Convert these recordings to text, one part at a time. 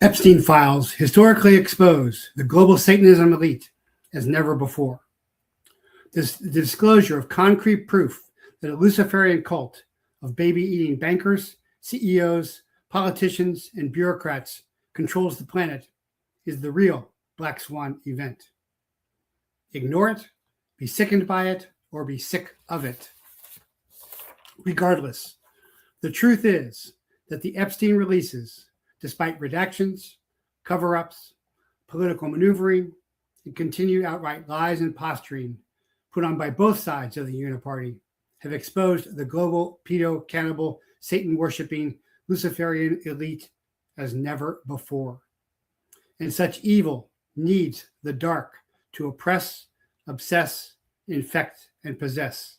Epstein files historically expose the global Satanism elite as never before. The disclosure of concrete proof that a Luciferian cult of baby-eating bankers, CEOs, politicians, and bureaucrats controls the planet is the real Black Swan event. Ignore it, be sickened by it, or be sick of it. Regardless, the truth is that the Epstein releases, despite redactions, cover-ups, political maneuvering, and continued outright lies and posturing put on by both sides of the uniparty, have exposed the global pedo-cannibal, Satan-worshipping Luciferian elite as never before. And such evil needs the dark to oppress, obsess, infect, and possess.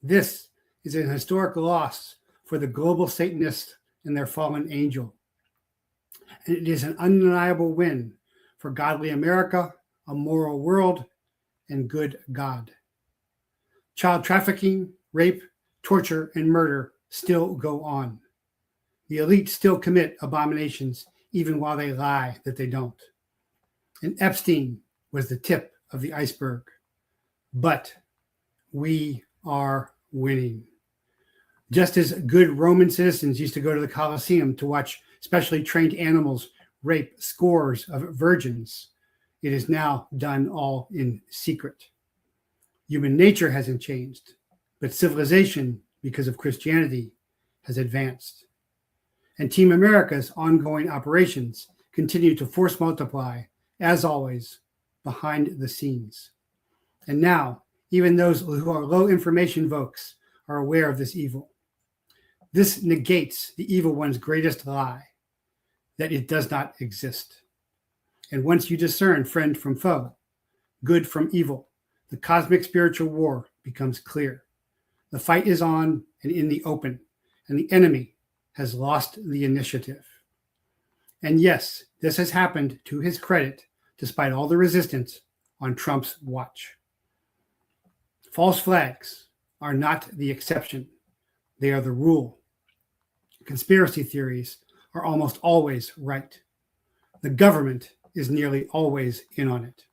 This is an historic loss for the global Satanists and their fallen angel. And it is an undeniable win for godly America, a moral world, and good God. Child trafficking, rape, torture, and murder still go on. The elite still commit abominations even while they lie that they don't. And Epstein was the tip of the iceberg. But we are winning. Just as good Roman citizens used to go to the Colosseum to watch specially trained animals rape scores of virgins, it is now done all in secret. Human nature hasn't changed, but civilization, because of Christianity, has advanced. And Team America's ongoing operations continue to force multiply, as always, behind the scenes. And now, even those who are low information folks are aware of this evil. This negates the evil one's greatest lie, that it does not exist. And once you discern friend from foe, good from evil, the cosmic spiritual war becomes clear. The fight is on and in the open, and the enemy has lost the initiative. And yes, this has happened to his credit, despite all the resistance on Trump's watch. False flags are not the exception. They are the rule. Conspiracy theories are almost always right. The government is nearly always in on it.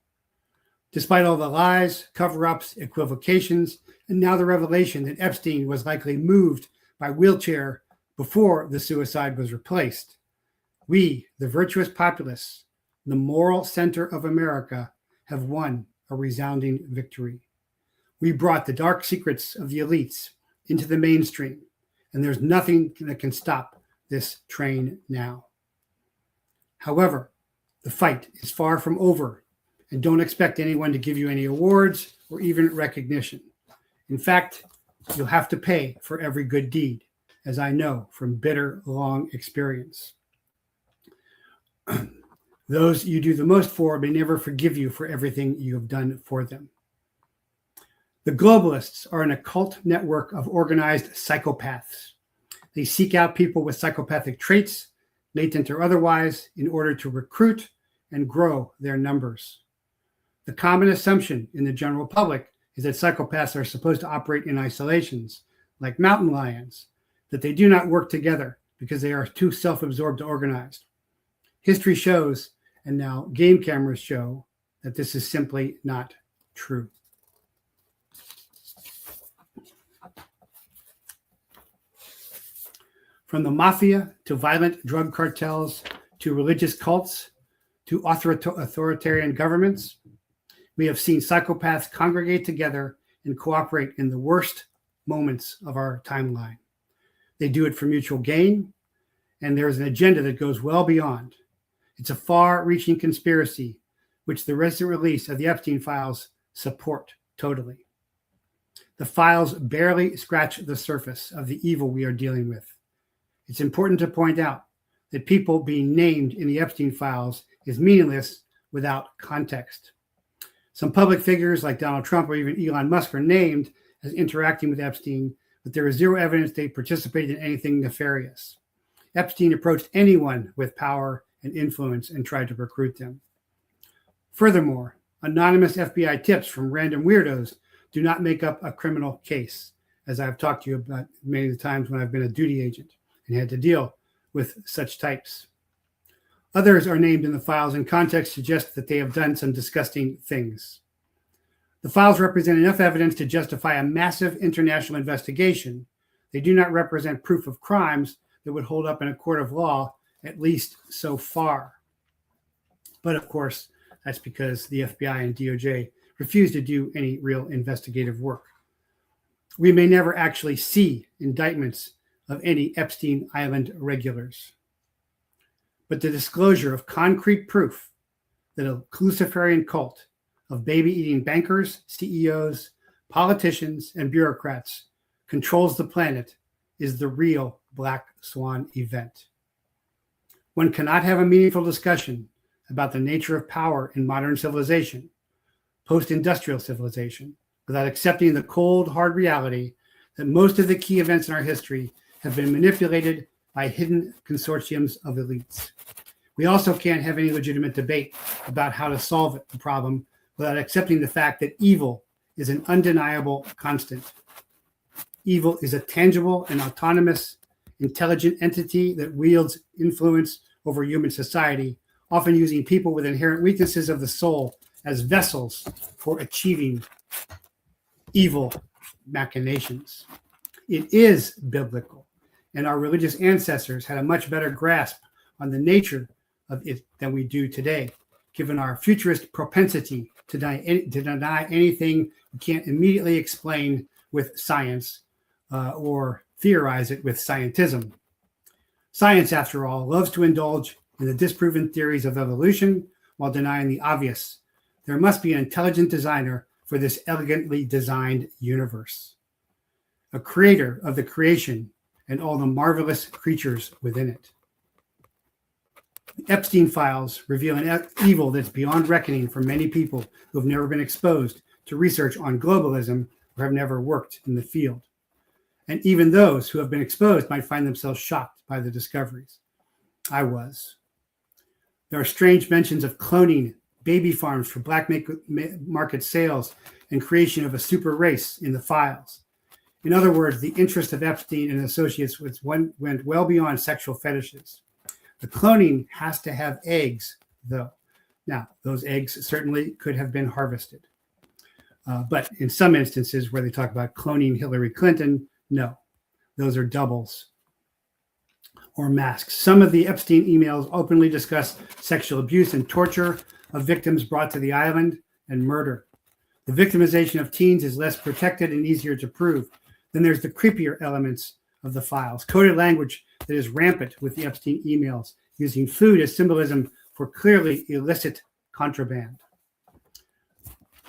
Despite all the lies, cover-ups, equivocations, and now the revelation that Epstein was likely moved by wheelchair before the suicide was replaced, we, the virtuous populace, the moral center of America, have won a resounding victory. We brought the dark secrets of the elites into the mainstream, and there's nothing that can stop this train now. However, the fight is far from over, and don't expect anyone to give you any awards or even recognition. In fact, you'll have to pay for every good deed, as I know from bitter, long experience. Those you do the most for may never forgive you for everything you have done for them. The globalists are an occult network of organized psychopaths. They seek out people with psychopathic traits, latent or otherwise, in order to recruit and grow their numbers. The common assumption in the general public is that psychopaths are supposed to operate in isolations, like mountain lions, that they do not work together because they are too self-absorbed to organize. History shows, and now game cameras show, that this is simply not true. From the mafia to violent drug cartels to religious cults to authoritarian governments, we have seen psychopaths congregate together and cooperate in the worst moments of our timeline. They do it for mutual gain, and there is an agenda that goes well beyond. It's a far-reaching conspiracy, which the recent release of the Epstein files support totally. The files barely scratch the surface of the evil we are dealing with. It's important to point out that people being named in the Epstein files is meaningless without context. Some public figures like Donald Trump or even Elon Musk are named as interacting with Epstein, but there is zero evidence they participated in anything nefarious. Epstein approached anyone with power and influence and tried to recruit them. Furthermore, anonymous FBI tips from random weirdos do not make up a criminal case, as I've talked to you about many times when I've been a duty agent and had to deal with such types. Others are named in the files in context suggest that they have done some disgusting things. The files represent enough evidence to justify a massive international investigation. They do not represent proof of crimes that would hold up in a court of law, at least so far. But of course, that's because the FBI and DOJ refuse to do any real investigative work. We may never actually see indictments of any Epstein Island regulars. But the disclosure of concrete proof that a Luciferian cult of baby-eating bankers, CEOs, politicians, and bureaucrats controls the planet is the real black swan event. One cannot have a meaningful discussion about the nature of power in modern civilization, post-industrial civilization, without accepting the cold, hard reality that most of the key events in our history have been manipulated by hidden consortiums of elites. We also can't have any legitimate debate about how to solve the problem without accepting the fact that evil is an undeniable constant. Evil is a tangible and autonomous, intelligent entity that wields influence over human society, often using people with inherent weaknesses of the soul as vessels for achieving evil machinations. It is biblical, and our religious ancestors had a much better grasp on the nature of it than we do today, given our futurist propensity to deny anything we can't immediately explain with science or theorize it with scientism. Science, after all, loves to indulge in the disproven theories of evolution while denying the obvious. There must be an intelligent designer for this elegantly designed universe, a creator of the creation and all the marvelous creatures within it. The Epstein files reveal an evil that's beyond reckoning for many people who have never been exposed to research on globalism or have never worked in the field. And even those who have been exposed might find themselves shocked by the discoveries. I was. There are strange mentions of cloning, baby farms for black market sales, and creation of a super race in the files. In other words, the interest of Epstein and associates went well beyond sexual fetishes. The cloning has to have eggs, though. Now, those eggs certainly could have been harvested. But in some instances where they talk about cloning Hillary Clinton, no, those are doubles or masks. Some of the Epstein emails openly discuss sexual abuse and torture of victims brought to the island and murder. The victimization of teens is less protected and easier to prove. Then there's the creepier elements of the files, coded language that is rampant with the Epstein emails, using food as symbolism for clearly illicit contraband.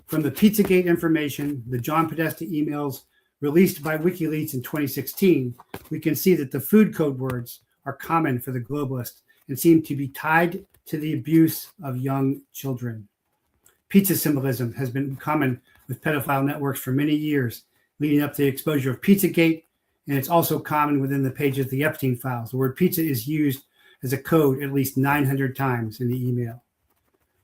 From the Pizzagate information, the John Podesta emails released by WikiLeaks in 2016, we can see that the food code words are common for the globalists and seem to be tied to the abuse of young children. Pizza symbolism has been common with pedophile networks for many years, leading up to the exposure of Pizzagate, and it's also common within the pages of the Epstein files. The word pizza is used as a code at least 900 times in the email.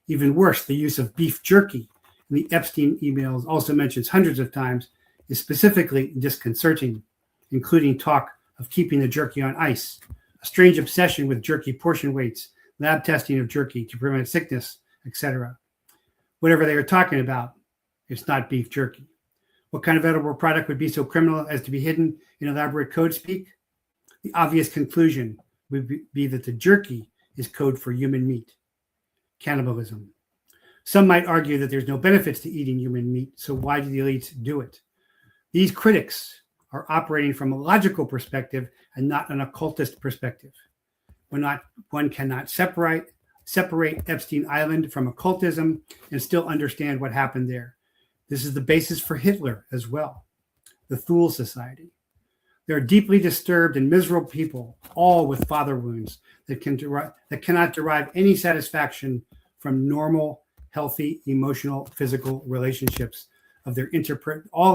Even worse, the use of beef jerky in the Epstein emails also mentions hundreds of times is specifically disconcerting, including talk of keeping the jerky on ice, a strange obsession with jerky portion weights, lab testing of jerky to prevent sickness, etc. Whatever they are talking about, it's not beef jerky. What kind of edible product would be so criminal as to be hidden in elaborate code speak? The obvious conclusion would be that the jerky is code for human meat. Cannibalism. Some might argue that there's no benefits to eating human meat, so why do the elites do it? These critics are operating from a logical perspective and not an occultist perspective. One cannot separate Epstein Island from occultism and still understand what happened there. This is the basis for Hitler as well, the Thule Society. There are deeply disturbed and miserable people, all with father wounds that cannot derive any satisfaction from normal, healthy, emotional, physical relationships. All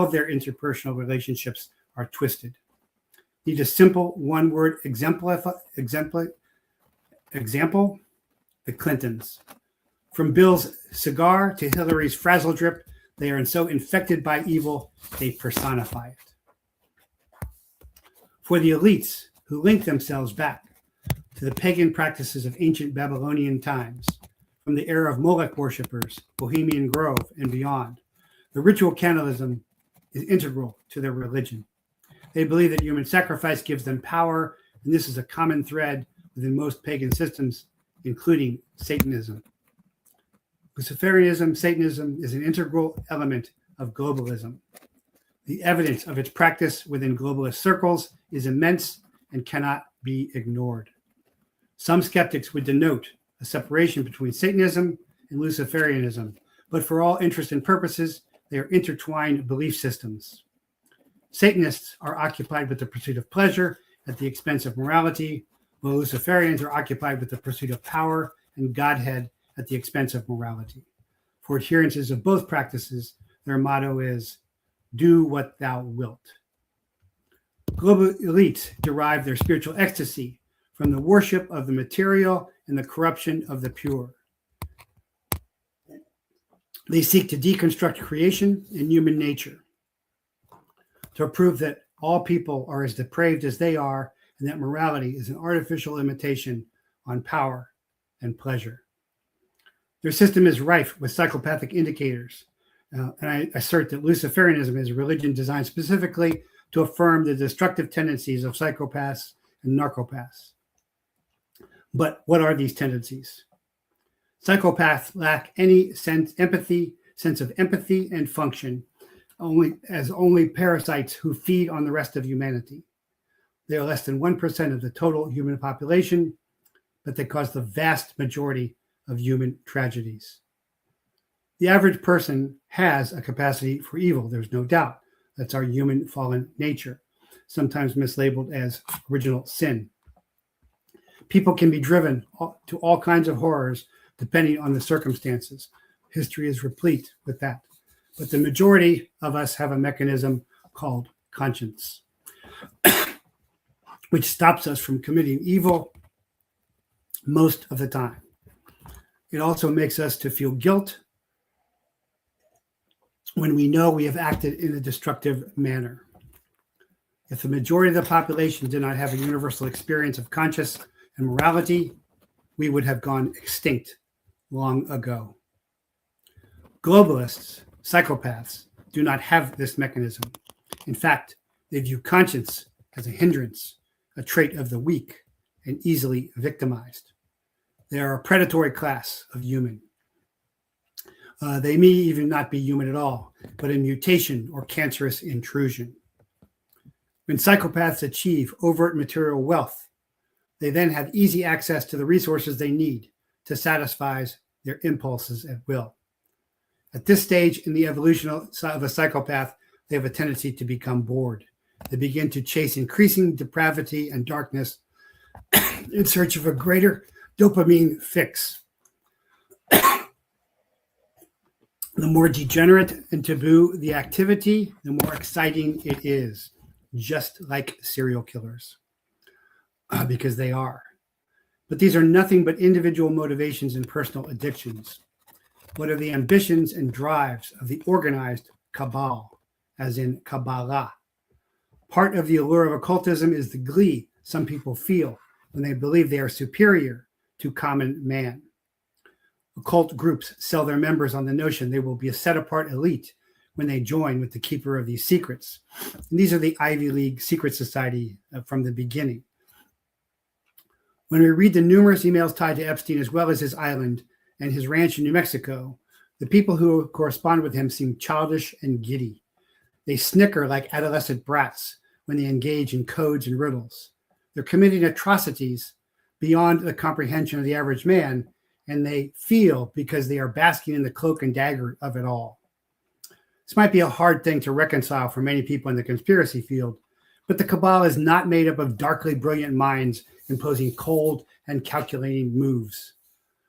of their interpersonal relationships are twisted. Need a simple one-word example? The Clintons. From Bill's cigar to Hillary's frazzle drip, they are so infected by evil, they personify it. For the elites who link themselves back to the pagan practices of ancient Babylonian times, from the era of Moloch worshippers, Bohemian Grove, and beyond. The ritual cannibalism is integral to their religion. They believe that human sacrifice gives them power, and this is a common thread within most pagan systems, including Satanism. Luciferianism, Satanism, is an integral element of globalism. The evidence of its practice within globalist circles is immense and cannot be ignored. Some skeptics would denote a separation between Satanism and Luciferianism, but for all interest and purposes, they are intertwined belief systems. Satanists are occupied with the pursuit of pleasure at the expense of morality, while Luciferians are occupied with the pursuit of power and Godhead at the expense of morality. For adherents of both practices, their motto is, "Do what thou wilt." Global elites derive their spiritual ecstasy from the worship of the material and the corruption of the pure. They seek to deconstruct creation and human nature, to prove that all people are as depraved as they are, and that morality is an artificial imitation on power and pleasure. Their system is rife with psychopathic indicators, and I assert that Luciferianism is a religion designed specifically to affirm the destructive tendencies of psychopaths and narcopaths. But what are these tendencies? Psychopaths lack any sense of empathy and function, only parasites who feed on the rest of humanity. They are less than 1% of the total human population, but they cause the vast majority of human tragedies. The average person has a capacity for evil, there's no doubt. That's our human fallen nature, sometimes mislabeled as original sin. People can be driven to all kinds of horrors depending on the circumstances. History is replete with that. But the majority of us have a mechanism called conscience, which stops us from committing evil most of the time. It also makes us to feel guilt when we know we have acted in a destructive manner. If the majority of the population did not have a universal experience of conscience and morality, we would have gone extinct long ago. Globalists, psychopaths, do not have this mechanism. In fact, they view conscience as a hindrance, a trait of the weak, and easily victimized. They are a predatory class of human. They may even not be human at all, but a mutation or cancerous intrusion. When psychopaths achieve overt material wealth, they then have easy access to the resources they need to satisfy their impulses at will. At this stage in the evolution of a psychopath, they have a tendency to become bored. They begin to chase increasing depravity and darkness in search of a greater dopamine fix. The more degenerate and taboo the activity, the more exciting it is, just like serial killers, because they are. But these are nothing but individual motivations and personal addictions. What are the ambitions and drives of the organized cabal, as in Kabbalah? Part of the allure of occultism is the glee some people feel when they believe they are superior to common man. Occult groups sell their members on the notion they will be a set-apart elite when they join with the keeper of these secrets. And these are the Ivy League secret society from the beginning. When we read the numerous emails tied to Epstein, as well as his island and his ranch in New Mexico, the people who correspond with him seem childish and giddy. They snicker like adolescent brats when they engage in codes and riddles. They're committing atrocities beyond the comprehension of the average man, and they feel because they are basking in the cloak and dagger of it all. This might be a hard thing to reconcile for many people in the conspiracy field, but the cabal is not made up of darkly brilliant minds imposing cold and calculating moves.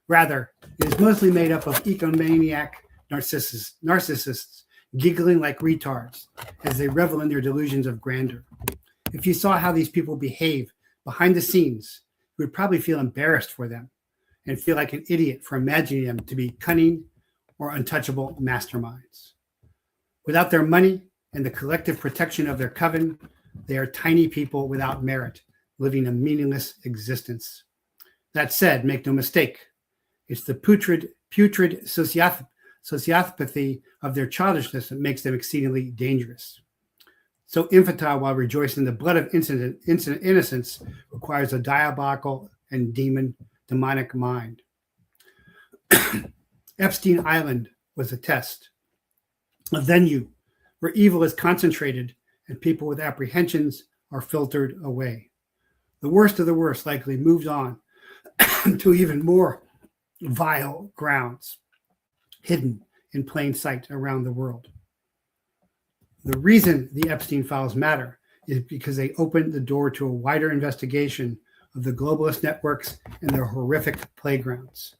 Rather, it is mostly made up of egomaniac narcissists giggling like retards as they revel in their delusions of grandeur. If you saw how these people behave behind the scenes, you would probably feel embarrassed for them and feel like an idiot for imagining them to be cunning or untouchable masterminds. Without their money and the collective protection of their coven, they are tiny people without merit, living a meaningless existence. That said, make no mistake, it's the putrid sociopathy of their childishness that makes them exceedingly dangerous. So infantile while rejoicing in the blood of innocence requires a diabolical and demonic mind. Epstein Island was a test, a venue where evil is concentrated and people with apprehensions are filtered away. The worst of the worst likely moved on to even more vile grounds, hidden in plain sight around the world. The reason the Epstein files matter is because they opened the door to a wider investigation of the globalist networks and their horrific playgrounds.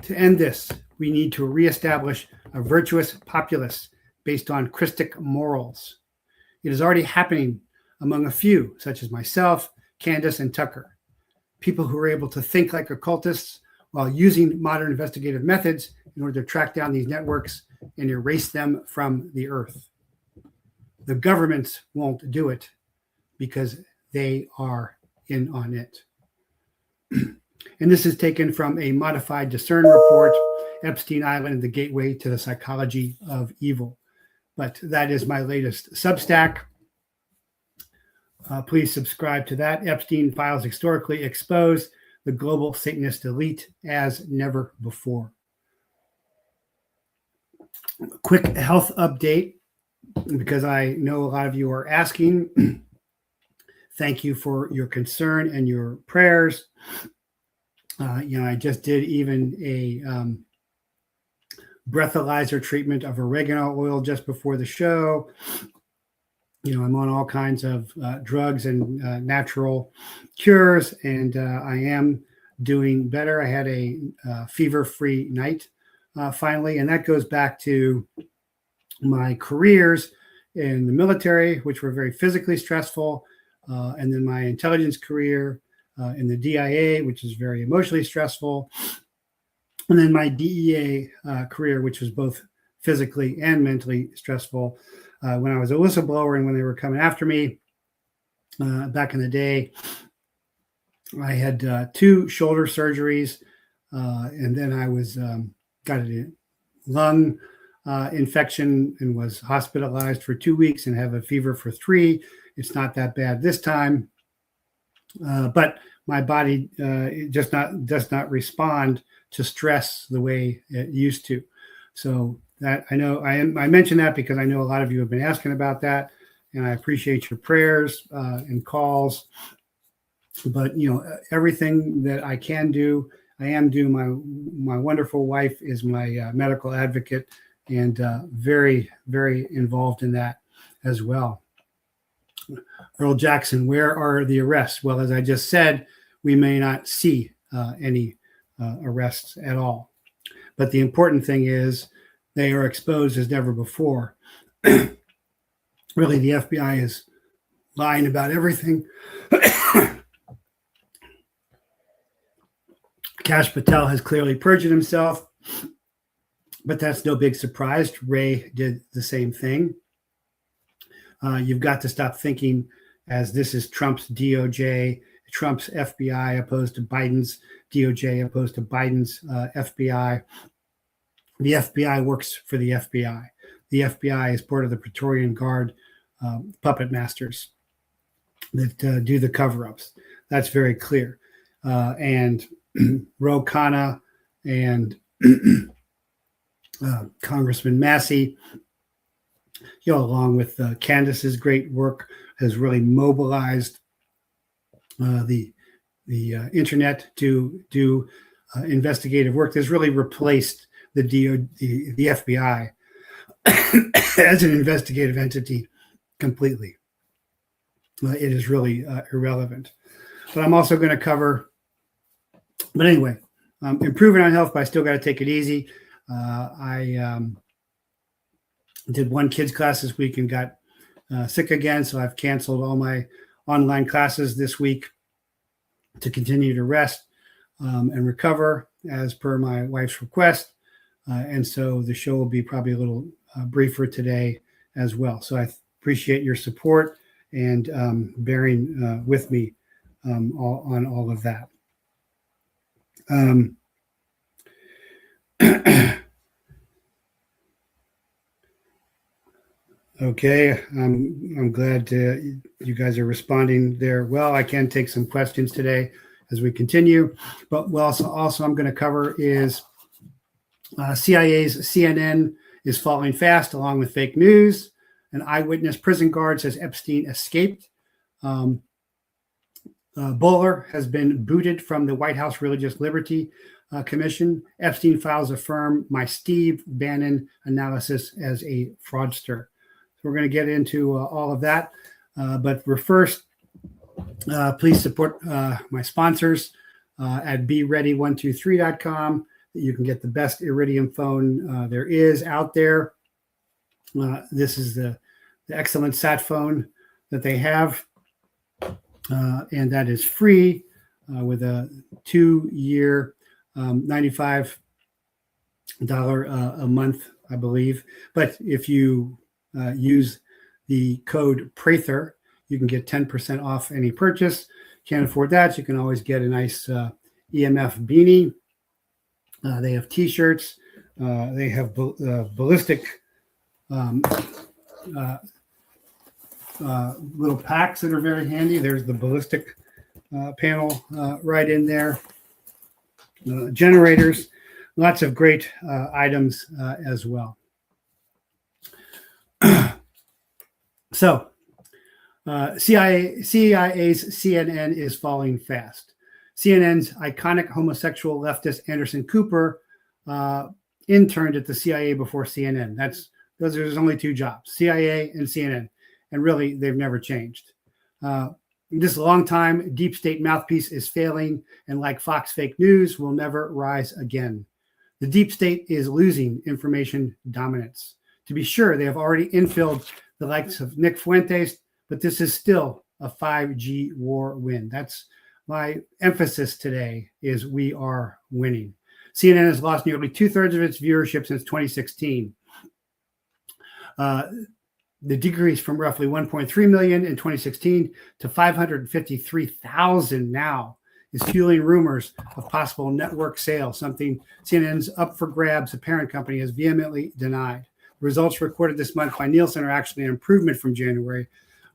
To end this, we need to reestablish a virtuous populace based on Christic morals. It is already happening among a few, such as myself, Candace, and Tucker, people who are able to think like occultists while using modern investigative methods in order to track down these networks and erase them from the earth. The governments won't do it because they are in on it. And this is taken from a modified Discern report, Epstein Island, the Gateway to the Psychology of Evil. But that is my latest Substack. Please subscribe to that. Epstein Files Historically Expose the Global Satanist Elite as never before. Quick health update, because I know a lot of you are asking. Thank you for your concern and your prayers. I just did even a breathalyzer treatment of oregano oil just before the show. I'm on all kinds of drugs and natural cures, and I am doing better. I had a fever-free night finally, and that goes back to my careers in the military, which were very physically stressful, and then my intelligence career in the DIA, which is very emotionally stressful, and then my DEA career, which was both physically and mentally stressful. When I was a whistleblower and when they were coming after me back in the day, I had 2 shoulder surgeries, and then I was got a lung infection and was hospitalized for 2 weeks and have a fever for 3. It's not that bad this time, but my body does not respond to stress the way it used to. So that I know I mention that because I know a lot of you have been asking about that, and I appreciate your prayers and calls. But everything that I can do, I am doing. My wonderful wife is my medical advocate, and very, very involved in that as well. Earl Jackson, where are the arrests? Well, as I just said, we may not see any arrests at all. But the important thing is they are exposed as never before. Really, the FBI is lying about everything. Kash Patel has clearly perjured himself, but that's no big surprise. Ray did the same thing. You've got to stop thinking as this is Trump's DOJ, Trump's FBI opposed to Biden's DOJ, opposed to Biden's FBI. The FBI works for the FBI. The FBI is part of the Praetorian Guard puppet masters that do the cover-ups. That's very clear. And Ro Khanna and Congressman Massey, along with Candace's great work, has really mobilized the internet to do investigative work. That's really replaced the FBI as an investigative entity completely. It is really irrelevant. But I'm also going to cover. But anyway, improving on health, but I still got to take it easy. I did one kids class this week and got sick again, so I've canceled all my online classes this week to continue to rest and recover as per my wife's request. And so the show will be probably a little briefer today as well. So I appreciate your support and bearing with me on all of that. Okay, I'm glad you guys are responding there. Well, I can take some questions today as we continue, but also I'm going to cover is CIA's CNN is falling fast along with fake news. An eyewitness prison guard says Epstein escaped. Boller has been booted from the White House Religious Liberty Commission. Epstein files Affirm my Steve Bannon analysis as a fraudster. So we're going to get into all of that. But first, please support my sponsors at beready123.com. You can get the best Iridium phone there is out there. This is the excellent sat phone that they have. And that is free with a 2-year, $95 a month, I believe. But if you use the code Prather, you can get 10% off any purchase. Can't afford that, you can always get a nice EMF beanie. They have t-shirts. They have ballistic little packs that are very handy. There's the ballistic panel right in there. Generators, lots of great items as well. So CIA's CNN is falling fast. CNN's iconic homosexual leftist Anderson Cooper interned at the CIA before CNN. There's only 2 jobs, CIA and CNN. And really, they've never changed. This long-time deep state mouthpiece is failing, and like Fox fake news, will never rise again. The deep state is losing information dominance. To be sure, they have already infilled the likes of Nick Fuentes, but this is still a 5G war win. That's my emphasis today is we are winning. CNN has lost nearly 2/3 of its viewership since 2016. The decrease from roughly 1.3 million in 2016 to 553,000 now is fueling rumors of possible network sale, something CNN's Up for Grabs, the parent company, has vehemently denied. The results recorded this month by Nielsen are actually an improvement from January,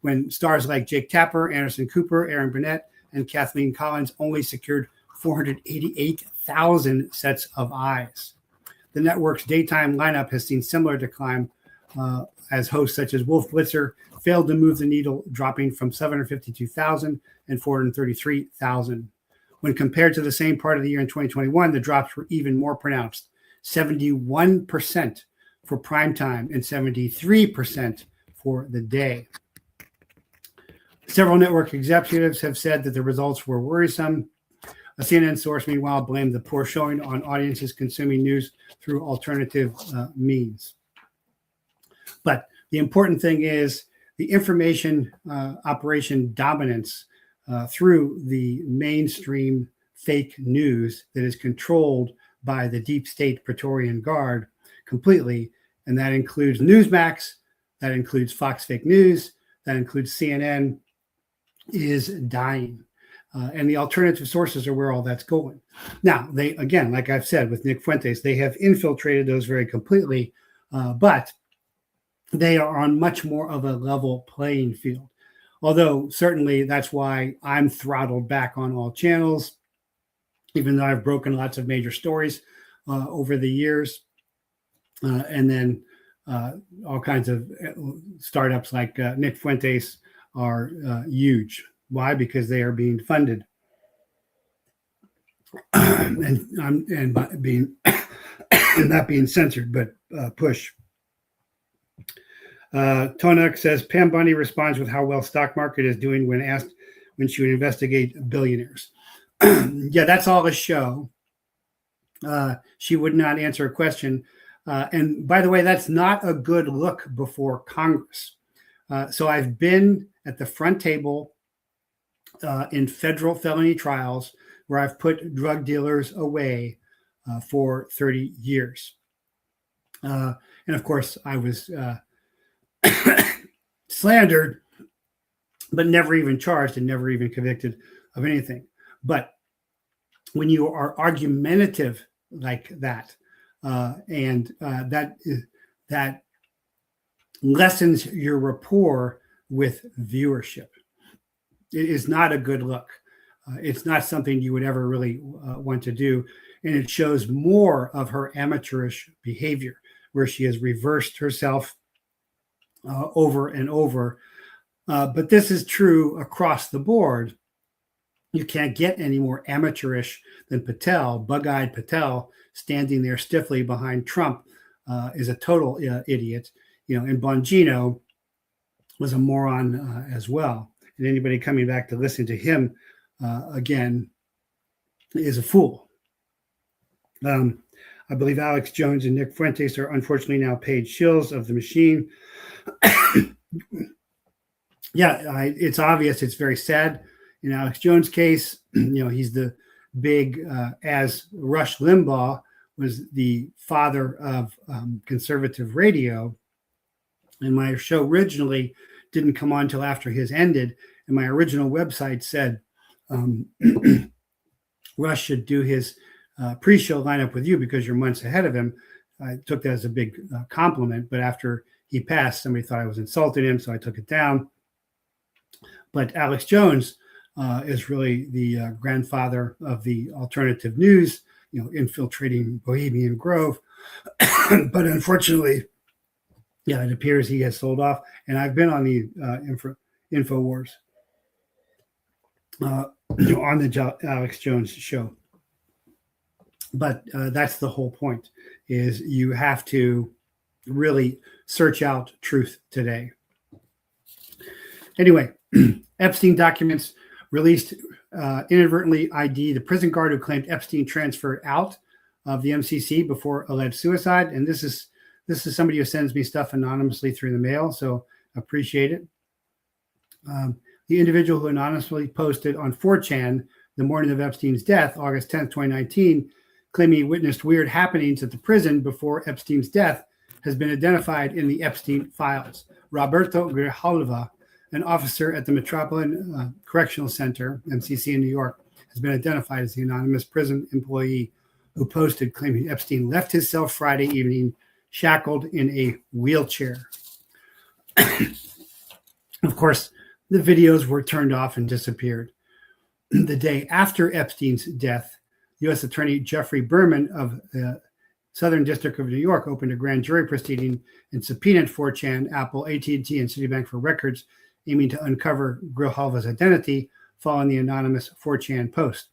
when stars like Jake Tapper, Anderson Cooper, Aaron Burnett, and Kathleen Collins only secured 488,000 sets of eyes. The network's daytime lineup has seen similar decline as hosts such as Wolf Blitzer failed to move the needle, dropping from 752,000 and 433,000. When compared to the same part of the year in 2021, the drops were even more pronounced, 71% for primetime and 73% for the day. Several network executives have said that the results were worrisome. A CNN source, meanwhile, blamed the poor showing on audiences consuming news through alternative means. But the important thing is the information operation dominance through the mainstream fake news that is controlled by the deep state Praetorian Guard completely. And that includes Newsmax, that includes Fox Fake News, that includes CNN, is dying. And the alternative sources are where all that's going. Now, they, again, like I've said with Nick Fuentes, they have infiltrated those very completely, but they are on much more of a level playing field. Although certainly that's why I'm throttled back on all channels, even though I've broken lots of major stories over the years. And then all kinds of startups like Nick Fuentes are huge. Why? Because they are being funded and being not being censored, but push. Tonak says Pam Bunny responds with how well stock market is doing when asked when she would investigate billionaires. Yeah, that's all a show. She would not answer a question. And by the way, that's not a good look before Congress. So I've been at the front table in federal felony trials where I've put drug dealers away for 30 years. And of course, I was slandered, but never even charged and never even convicted of anything. But when you are argumentative like that, that lessens your rapport with viewership. It is not a good look. It's not something you would ever really want to do. And it shows more of her amateurish behavior, where she has reversed herself over and over. But this is true across the board. You can't get any more amateurish than Patel, bug-eyed Patel, standing there stiffly behind Trump, is a total idiot. And Bongino was a moron as well. And anybody coming back to listen to him again is a fool. I believe Alex Jones and Nick Fuentes are unfortunately now paid shills of the machine. It's obvious. It's very sad. In Alex Jones' case, he's the big, as Rush Limbaugh was the father of conservative radio. And my show originally didn't come on until after his ended. And my original website said Rush should do his pre-show lineup with you because you're months ahead of him. I took that as a big compliment. But after he passed, somebody thought I was insulting him, so I took it down. But Alex Jones is really the grandfather of the alternative news, infiltrating Bohemian Grove. But unfortunately, it appears he has sold off. And I've been on the InfoWars on the Alex Jones show. But that's the whole point, is you have to really search out truth today. Anyway, Epstein documents released inadvertently ID the prison guard who claimed Epstein transferred out of the MCC before alleged suicide. And this is somebody who sends me stuff anonymously through the mail, so appreciate it. The individual who anonymously posted on 4chan the morning of Epstein's death, August 10th, 2019, claiming he witnessed weird happenings at the prison before Epstein's death, has been identified in the Epstein files. Roberto Grijalva, an officer at the Metropolitan Correctional Center, MCC in New York, has been identified as the anonymous prison employee who posted claiming Epstein left his cell Friday evening shackled in a wheelchair. Of course, the videos were turned off and disappeared. The day after Epstein's death, U.S. Attorney Jeffrey Berman of the Southern District of New York opened a grand jury proceeding and subpoenaed 4chan, Apple, AT&T, and Citibank for records aiming to uncover Grijalva's identity following the anonymous 4chan post.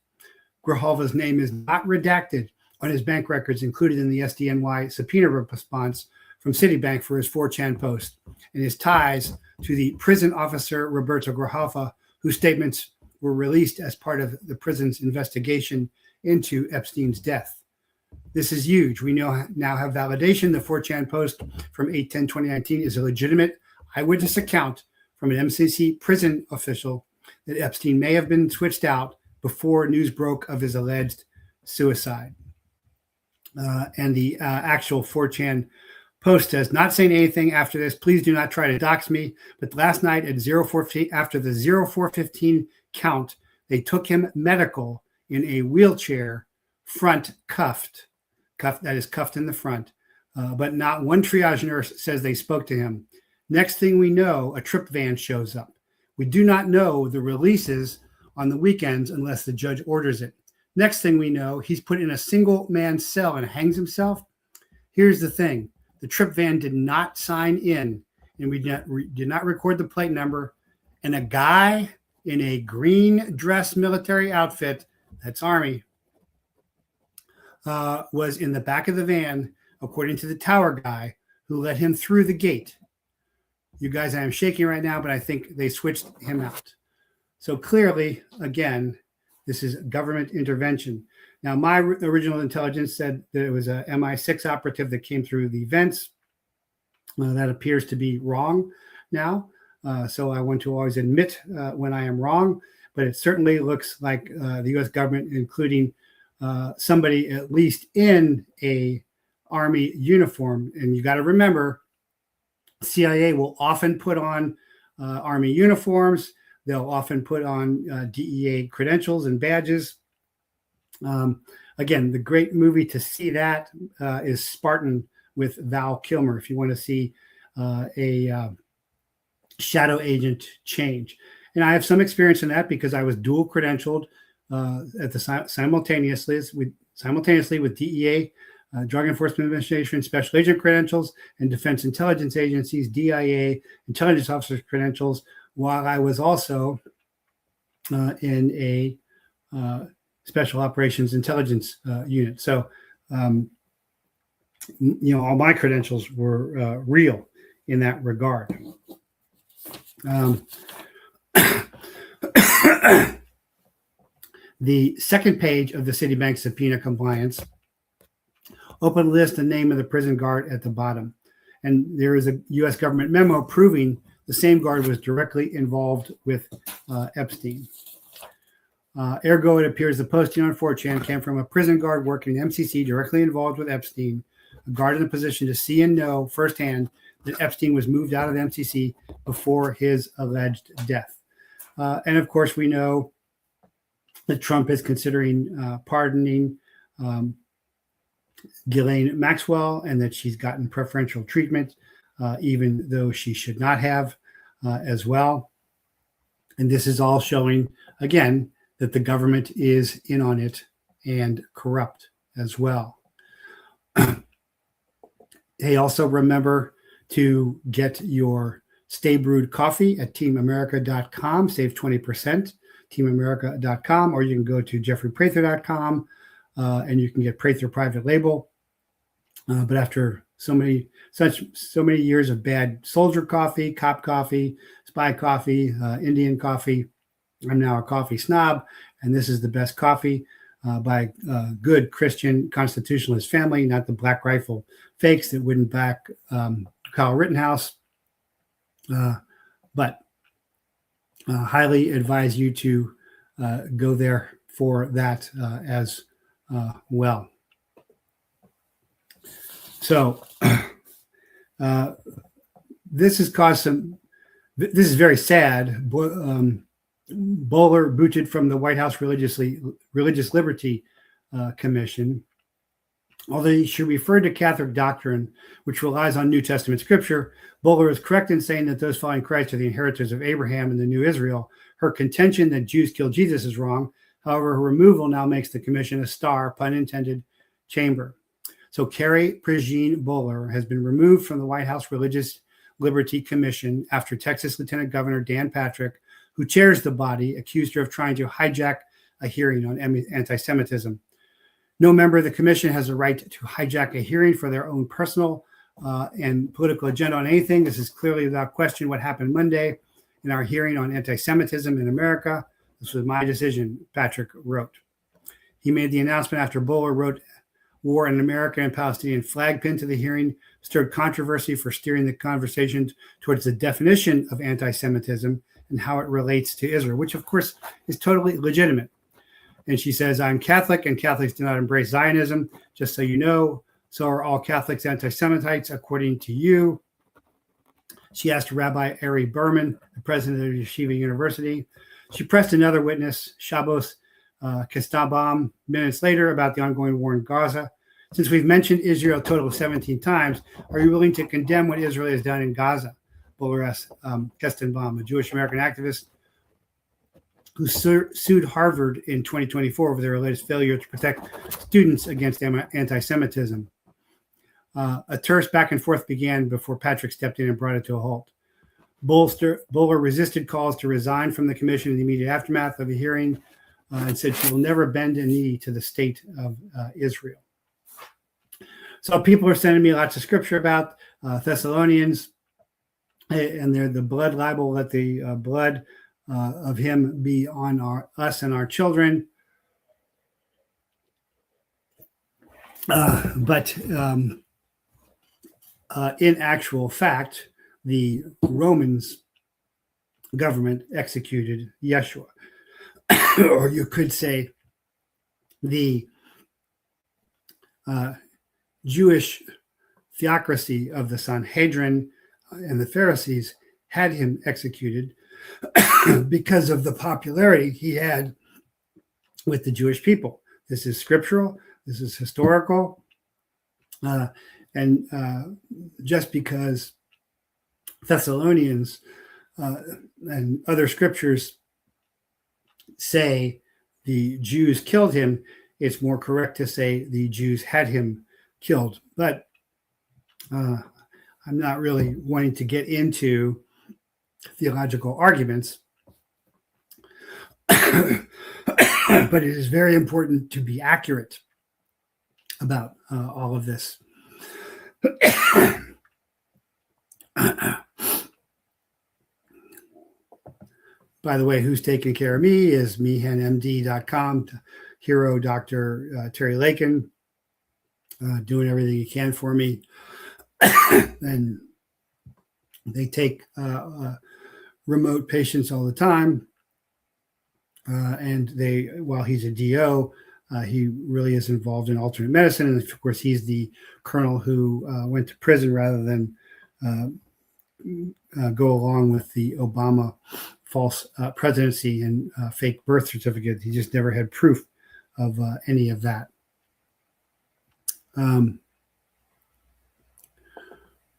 Grijalva's name is not redacted on his bank records included in the SDNY subpoena response from Citibank for his 4chan post, and his ties to the prison officer Roberto Grijalva, whose statements were released as part of the prison's investigation into Epstein's death. This is huge. We now have validation. The 4chan post from 8/10/2019 is a legitimate eyewitness account from an MCC prison official that Epstein may have been switched out before news broke of his alleged suicide. And the actual 4chan post says, not saying anything after this. Please do not try to dox me. But last night at 04:15, after the 04:15 count, they took him medical in a wheelchair, front cuffed, that is cuffed in the front. But not one triage nurse says they spoke to him. Next thing we know, a trip van shows up. We do not know the releases on the weekends unless the judge orders it. Next thing we know, he's put in a single man cell and hangs himself. Here's the thing. The trip van did not sign in, and we did not record the plate number. And a guy in a green dress military outfit, that's Army, was in the back of the van, according to the tower guy, who let him through the gate. You guys, I am shaking right now, but I think they switched him out. So clearly, again, this is government intervention. Now, my original intelligence said that it was a MI6 operative that came through the vents. That appears to be wrong now. So I want to always admit when I am wrong, but it certainly looks like the U.S. government, including somebody at least in a Army uniform. And you got to remember, CIA will often put on Army uniforms. They'll often put on DEA credentials and badges. Again, the great movie to see that is Spartan with Val Kilmer, if you want to see a shadow agent change. And I have some experience in that because I was dual credentialed at the simultaneously with DEA, Drug Enforcement Administration, Special Agent credentials, and Defense Intelligence Agencies, DIA, intelligence officer credentials, while I was also in a Special Operations Intelligence Unit. So, all my credentials were real in that regard. The second page of the Citibank subpoena compliance, open list and name of the prison guard at the bottom. And there is a U.S. government memo proving the same guard was directly involved with Epstein. Ergo, it appears the posting on 4chan came from a prison guard working in MCC directly involved with Epstein, a guard in a position to see and know firsthand that Epstein was moved out of the MCC before his alleged death. And of course, we know that Trump is considering pardoning Ghislaine Maxwell, and that she's gotten preferential treatment, even though she should not have as well. And this is all showing, again, that the government is in on it and corrupt as well. Hey, also remember to get your Stay Brewed coffee at teamamerica.com. Save 20%, teamamerica.com, or you can go to jeffreyprather.com and you can get Prather private label. But after so many years of bad soldier coffee, cop coffee, spy coffee, Indian coffee, I'm now a coffee snob, and this is the best coffee by a good Christian constitutionalist family, not the Black Rifle fakes that wouldn't back Kyle Rittenhouse. But highly advise you to go there for that as well. So this has caused some. This is very sad. Boller booted from the White House Religious Liberty Commission. Although she referred to Catholic doctrine, which relies on New Testament scripture, Boller is correct in saying that those following Christ are the inheritors of Abraham and the new Israel. Her contention that Jews killed Jesus is wrong. However, her removal now makes the commission a star, pun intended, chamber. So Carrie Prejean Boller has been removed from the White House Religious Liberty Commission after Texas Lieutenant Governor Dan Patrick, who chairs the body, accused her of trying to hijack a hearing on anti-Semitism. No member of the commission has a right to hijack a hearing for their own personal and political agenda on anything. This is clearly without question what happened Monday in our hearing on anti-Semitism in America. This was my decision, Patrick wrote. He made the announcement after Boller wrote War in America and Palestinian flag pinned to the hearing, stirred controversy for steering the conversation towards the definition of anti-Semitism and how it relates to Israel, which of course is totally legitimate. And she says, I'm Catholic and Catholics do not embrace Zionism. Just so you know, so are all Catholics anti-Semitites, according to you. She asked Rabbi Ari Berman, the president of Yeshiva University. She pressed another witness, Shabbos Kestabam, minutes later about the ongoing war in Gaza. Since we've mentioned Israel a total of 17 times, are you willing to condemn what Israel has done in Gaza? Boller asked Kestenbaum, a Jewish American activist who sued Harvard in 2024 over their alleged failure to protect students against anti-Semitism. A terse back and forth began before Patrick stepped in and brought it to a halt. Boller resisted calls to resign from the commission in the immediate aftermath of the hearing and said she will never bend a knee to the state of Israel. So people are sending me lots of scripture about Thessalonians, and they're the blood libel, let the blood of him be on us and our children. But in actual fact, the Romans government executed Yeshua. Or you could say the Jewish theocracy of the Sanhedrin and the Pharisees had him executed because of the popularity he had with the Jewish people. This is scriptural. This is historical. And just because Thessalonians and other scriptures say the Jews killed him, it's more correct to say the Jews had him killed. But I'm not really wanting to get into theological arguments. But it is very important to be accurate about all of this. By the way, who's taking care of me is mehanmd.com, hero Dr. Terry Lakin, doing everything he can for me. And they take remote patients all the time. And while he's a DO, he really is involved in alternate medicine. And of course, he's the colonel who went to prison rather than go along with the Obama false presidency and fake birth certificate. He just never had proof of any of that.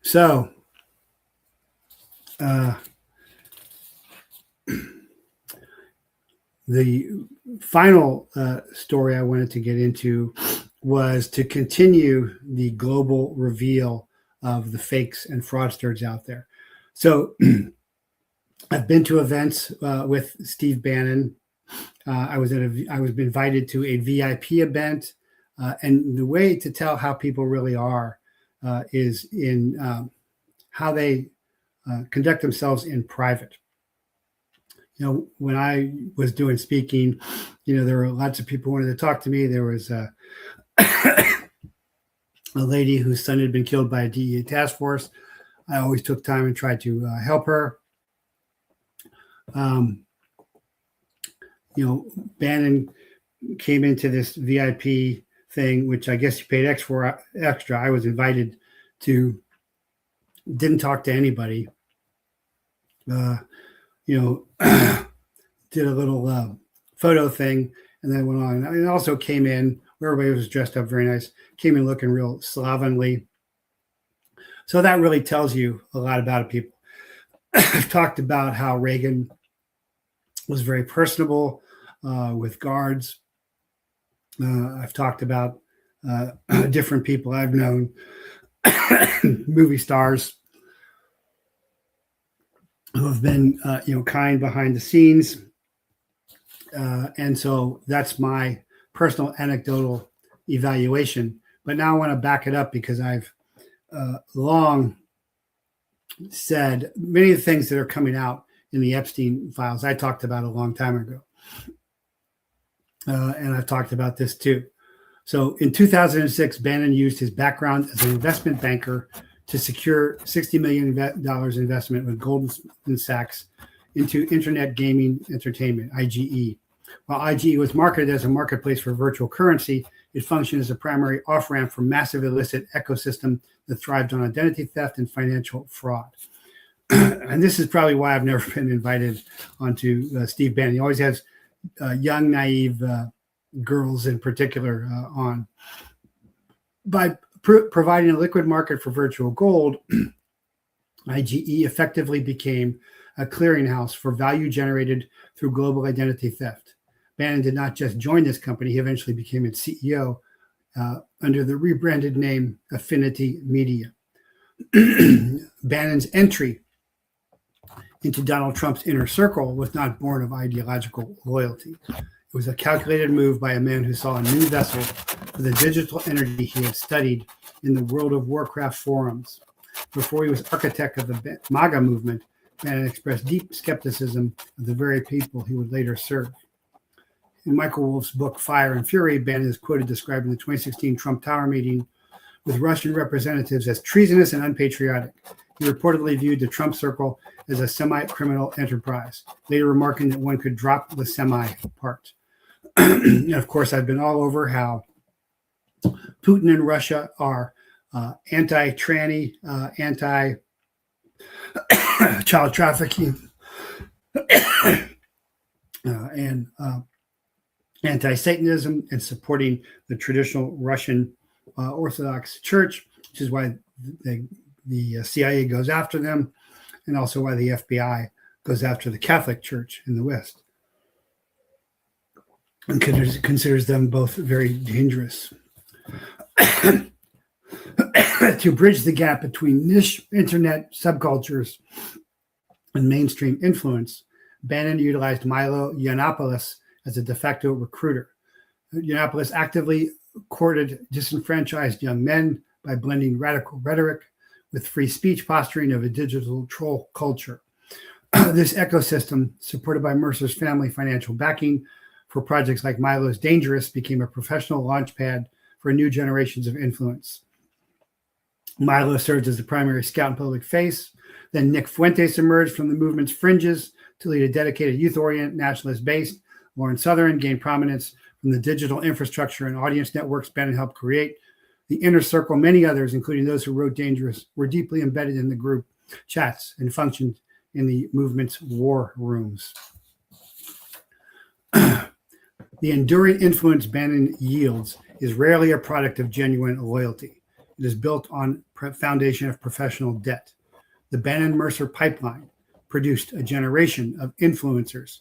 So the final story I wanted to get into was to continue the global reveal of the fakes and fraudsters out there. So I've been to events with Steve Bannon. I was invited to a VIP event, and the way to tell how people really are is in how they conduct themselves in private. You know, when I was doing speaking, you know, there were lots of people who wanted to talk to me. There was a lady whose son had been killed by a DEA task force. I always took time and tried to help her. You know, Bannon came into this VIP thing, which I guess he paid extra. I was invited to, didn't talk to anybody. You know, did a little photo thing and then went on. And also came in where everybody was dressed up very nice, came in looking real slovenly. So that really tells you a lot about people. I've talked about how Reagan was very personable with guards. I've talked about different people I've known, movie stars who have been, you know, kind behind the scenes. And so that's my personal anecdotal evaluation. But now I want to back it up because I've long said many of the things that are coming out in the Epstein files I talked about a long time ago. And I've talked about this too. So in 2006, Bannon used his background as an investment banker to secure $60 million investment with Goldman Sachs into Internet Gaming Entertainment, IGE. While IGE was marketed as a marketplace for virtual currency, it functioned as a primary off-ramp for massive illicit ecosystem that thrived on identity theft and financial fraud. And this is probably why I've never been invited onto Steve Bannon. He always has young, naive girls in particular on. By providing a liquid market for virtual gold, IGE effectively became a clearinghouse for value generated through global identity theft. Bannon did not just join this company, he eventually became its CEO under the rebranded name Affinity Media. Bannon's entry into Donald Trump's inner circle was not born of ideological loyalty. It was a calculated move by a man who saw a new vessel for the digital energy he had studied in the World of Warcraft forums. Before he was architect of the MAGA movement, Bannon expressed deep skepticism of the very people he would later serve. In Michael Wolff's book, Fire and Fury, Bannon is quoted describing the 2016 Trump Tower meeting with Russian representatives as treasonous and unpatriotic. He reportedly viewed the Trump circle as a semi-criminal enterprise, later remarking that one could drop the semi part. And of course, I've been all over how Putin and Russia are anti-tranny, anti-child trafficking, and anti-Satanism and supporting the traditional Russian Orthodox Church, which is why the CIA goes after them, and also why the FBI goes after the Catholic Church in the West and considers them both very dangerous. To bridge the gap between niche internet subcultures and mainstream influence, Bannon utilized Milo Yiannopoulos as a de facto recruiter. Yiannopoulos actively courted disenfranchised young men by blending radical rhetoric with free speech posturing of a digital troll culture. This ecosystem, supported by Mercer's family financial backing for projects like Milo's Dangerous, became a professional launchpad for new generations of influence. Milo served as the primary scout and public face. Then Nick Fuentes emerged from the movement's fringes to lead a dedicated youth-oriented, nationalist-based. Lauren Southern gained prominence from the digital infrastructure and audience networks Bannon helped create. The Inner Circle, many others, including those who wrote Dangerous, were deeply embedded in the group chats and functioned in the movement's war rooms. The enduring influence Bannon yields is rarely a product of genuine loyalty. It is built on a foundation of professional debt. The Bannon-Mercer pipeline produced a generation of influencers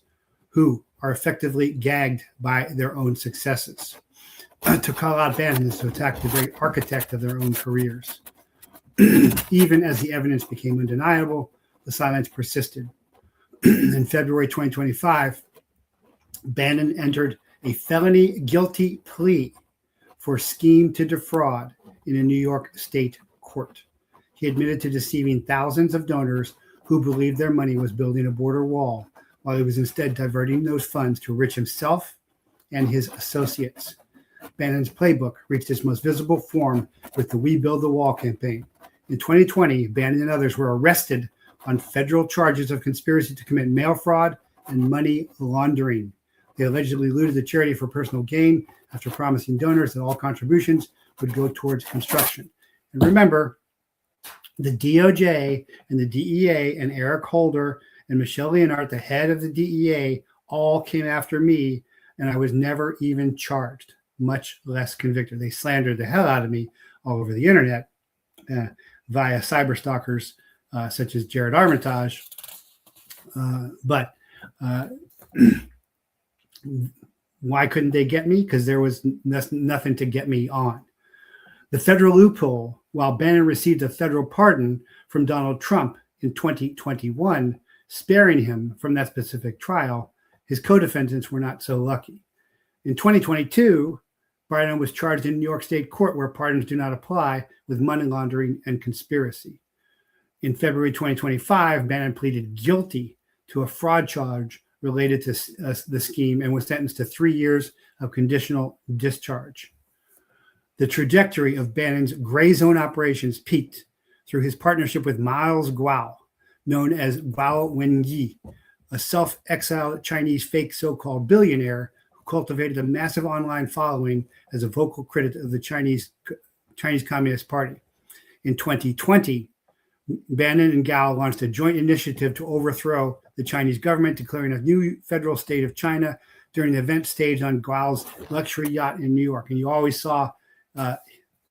who are effectively gagged by their own successes. To call out Bannon is to attack the very architect of their own careers. Even as the evidence became undeniable, the silence persisted. In February 2025, Bannon entered a felony guilty plea for scheme to defraud in a New York state court. He admitted to deceiving thousands of donors who believed their money was building a border wall, while he was instead diverting those funds to enrich himself and his associates. Bannon's playbook reached its most visible form with the We Build the Wall campaign. In 2020, Bannon and others were arrested on federal charges of conspiracy to commit mail fraud and money laundering. They allegedly looted the charity for personal gain after promising donors that all contributions would go towards construction. And remember, the DOJ and the DEA and Eric Holder and Michelle Leonard, the head of the DEA, all came after me, and I was never even charged, much less convicted. They slandered the hell out of me all over the internet via cyber stalkers such as Jared Armitage. But why couldn't they get me? Because there was nothing to get me on. The federal loophole, while Bannon received a federal pardon from Donald Trump in 2021, sparing him from that specific trial, his co-defendants were not so lucky. In 2022, Bannon was charged in New York State court, where pardons do not apply, with money laundering and conspiracy. In February 2025, Bannon pleaded guilty to a fraud charge related to the scheme and was sentenced to 3 years of conditional discharge. The trajectory of Bannon's gray zone operations peaked through his partnership with Miles Guo, known as Guo Wenyi, a self-exiled Chinese fake so-called billionaire who cultivated a massive online following as a vocal critic of the Chinese Communist Party. In 2020, Bannon and Gao launched a joint initiative to overthrow the Chinese government, declaring a new federal state of China during the event staged on Guo's luxury yacht in New York. And you always saw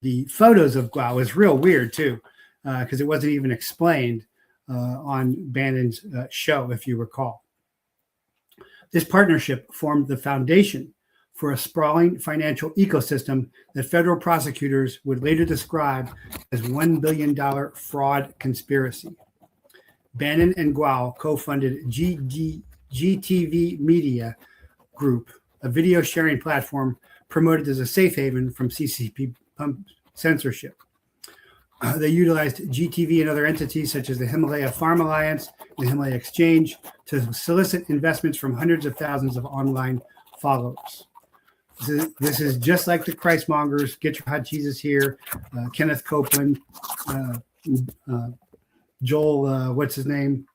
the photos of Guo. Was real weird, too, because it wasn't even explained on Bannon's show, if you recall. This partnership formed the foundation for a sprawling financial ecosystem that federal prosecutors would later describe as $1 billion fraud conspiracy. Bannon and Guo co-funded GTV Media Group, a video sharing platform promoted as a safe haven from CCP censorship. They utilized GTV and other entities such as the Himalaya Farm Alliance and the Himalaya Exchange to solicit investments from hundreds of thousands of online followers. This is just like the Christmongers, Get Your Hot Jesus Here, Kenneth Copeland, Joel, what's his name?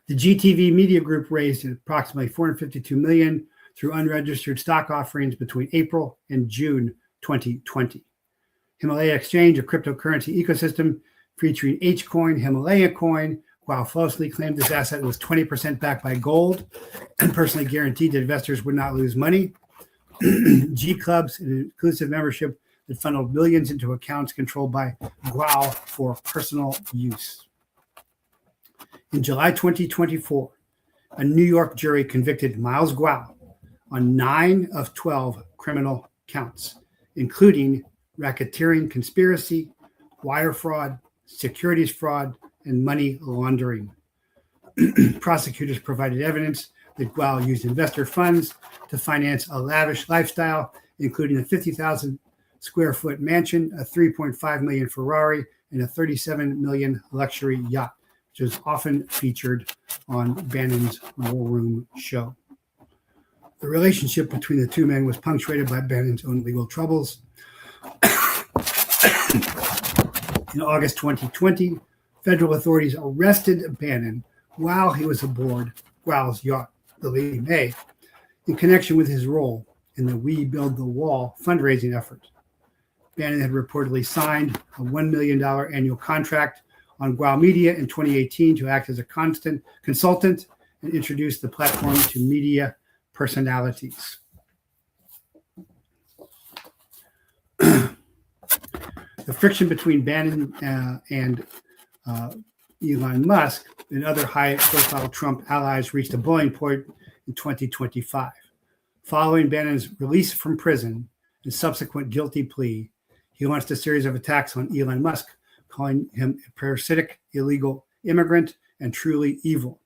The GTV Media Group raised approximately $452 million through unregistered stock offerings between April and June 2020. Himalaya Exchange, a cryptocurrency ecosystem featuring H-Coin, Himalaya Coin, while falsely claimed this asset was 20% backed by gold, and personally guaranteed that investors would not lose money. G Clubs, an inclusive membership that funneled millions into accounts controlled by Guo for personal use. In July 2024, a New York jury convicted Miles Guo on 9 of 12 criminal counts, including racketeering conspiracy, wire fraud, securities fraud, and money laundering. Prosecutors provided evidence that Guo used investor funds to finance a lavish lifestyle, including a 50,000 square foot mansion, a 3.5 million Ferrari, and a 37 million luxury yacht, which was often featured on Bannon's War Room show. The relationship between the two men was punctuated by Bannon's own legal troubles. In August 2020, federal authorities arrested Bannon while he was aboard Guo's yacht, the Lady May, in connection with his role in the We Build the Wall fundraising effort. Bannon had reportedly signed a $1 million annual contract on Guo Media in 2018 to act as a consultant and introduce the platform to media personalities. The friction between Bannon and Elon Musk and other high-profile Trump allies reached a boiling point in 2025. Following Bannon's release from prison and subsequent guilty plea, he launched a series of attacks on Elon Musk, calling him a parasitic, illegal immigrant and truly evil.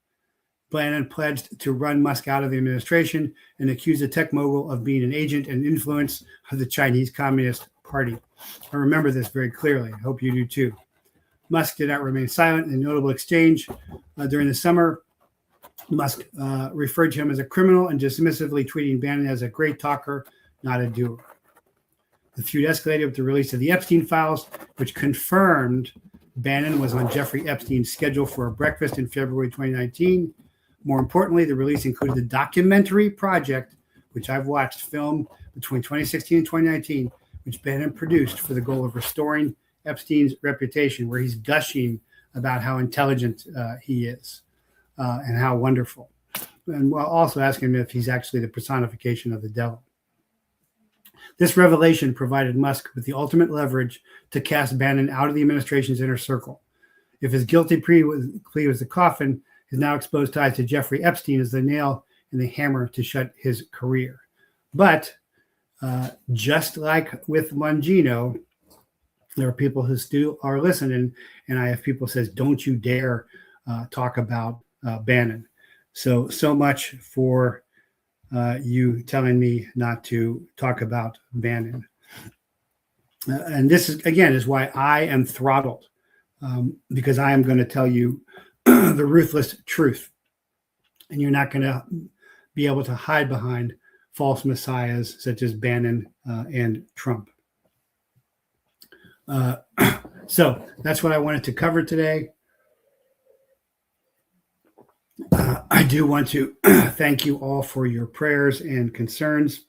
Bannon pledged to run Musk out of the administration and accused the tech mogul of being an agent and influence of the Chinese Communist Party. I remember this very clearly. I hope you do too. Musk did not remain silent. In a notable exchange during the summer, Musk referred to him as a criminal and dismissively tweeting Bannon as a great talker, not a doer. The feud escalated with the release of the Epstein files, which confirmed Bannon was on Jeffrey Epstein's schedule for a breakfast in February 2019. More importantly, the release included the documentary project, which I've watched film between 2016 and 2019, which Bannon produced for the goal of restoring Epstein's reputation, where he's gushing about how intelligent he is and how wonderful, and while also asking him if he's actually the personification of the devil. This revelation provided Musk with the ultimate leverage to cast Bannon out of the administration's inner circle. If his guilty plea was the coffin, his now exposed ties to Jeffrey Epstein is the nail in the hammer to shut his career. But just like with Mangino, there are people who still are listening, and I have people says, "Don't you dare talk about Bannon." So much for you telling me not to talk about Bannon. And this is, again, is why I am throttled, because I am going to tell you the ruthless truth, and you're not going to be able to hide behind false messiahs such as Bannon and Trump. So that's what I wanted to cover today. I do want to thank you all for your prayers and concerns.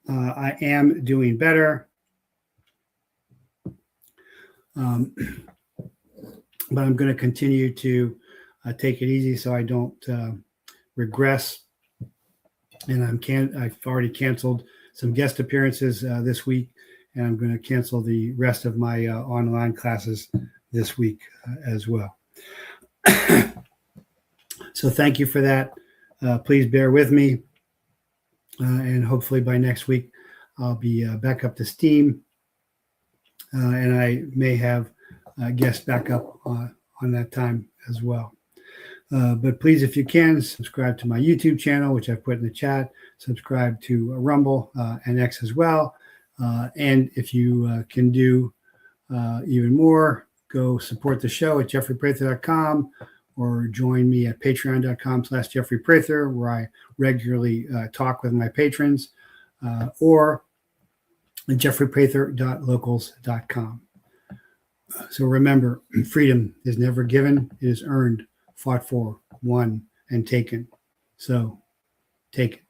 I am doing better. But I'm going to continue to take it easy so I don't regress. And I've already canceled some guest appearances this week, and I'm going to cancel the rest of my online classes this week as well. So thank you for that. Please bear with me. And hopefully by next week, I'll be back up to steam. And I may have guests back up on that time as well. But please, if you can, subscribe to my YouTube channel, which I've put in the chat. Subscribe to Rumble and X as well. And if you can do even more, go support the show at jeffreyprather.com or join me at patreon.com/jeffreyprather, where I regularly talk with my patrons, or at jeffreyprather.locals.com. So remember, freedom is never given. It is earned, fought for, won, and taken. So take it.